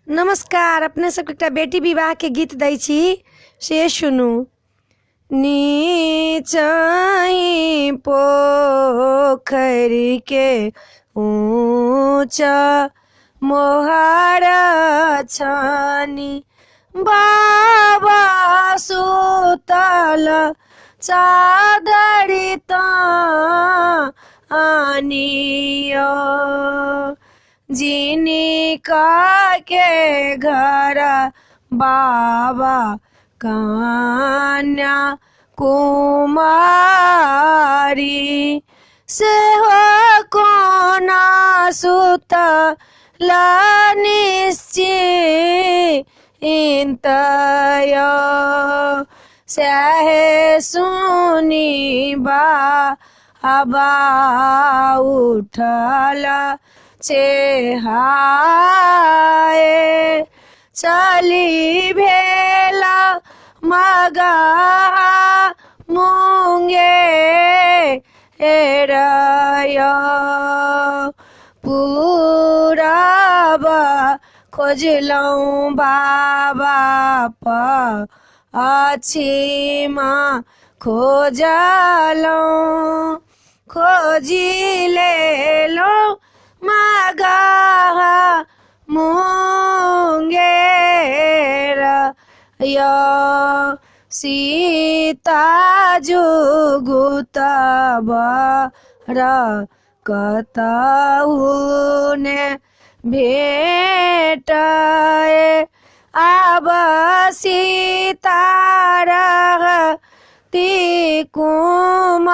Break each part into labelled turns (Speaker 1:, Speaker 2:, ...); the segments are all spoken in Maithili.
Speaker 1: नमस्कार, अपने सबके एकटा बेटी विवाह के गीत दै छी, से सुनू। नीचाई पोखरी के ऊंचा मोहारा छानी, बाबा सुतल चादरी तानियो, जिनिका के घर बाबा कन्या कुमारी, से हो कोना सुतल निश्चिंतय, सहे सुनी बाबा उठल चेहाए, चली भेला मगहा मुंगेरय, पूरब खोजलौं बाबा पश्चिमा खोजलौं, खोजी लेलौं मगहा मुंगेरय, सीता जुगुत बर कतहु ने भेटय, आब सीता रहती कुमारियो,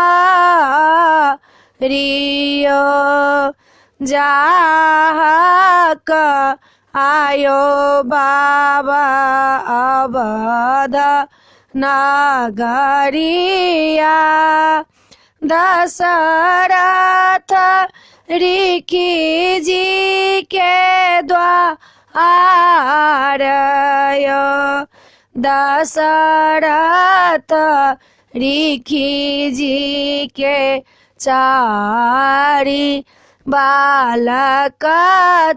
Speaker 1: जाहक आयो बाबा अवध नगरिया, दशरथ ऋषि जी के द्वार, दशरथ ऋषि जी के चारि बालक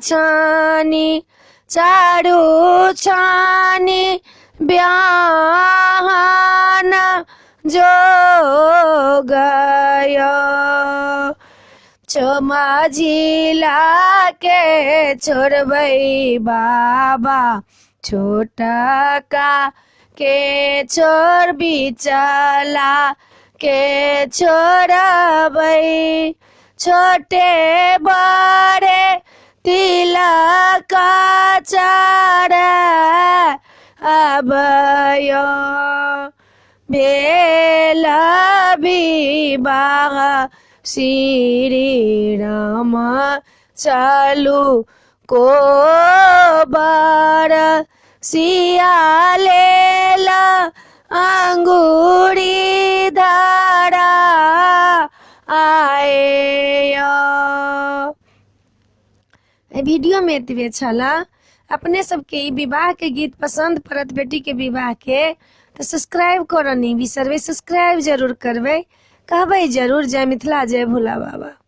Speaker 1: छानी, चारू छानी ब्याहन जोगय, मझिला के छोड़बै बाबा, छोटका के छोड़ बिचला के छोड़बै, छोटे बड़े तिलक चढ़ाबय, भेल विवाह श्री राम चलू कोबर, सिया लेल अंगूरी धरा आए। वीडियो में एतबे छला। अपने सबके ई विवाह के गीत पसंद पड़त बेटी के विवाह के तो सब्सक्राइब करनी बिसरबै, सब्सक्राइब जरूर करबै, कहबै जरूर जय मिथिला जय भोला बाबा।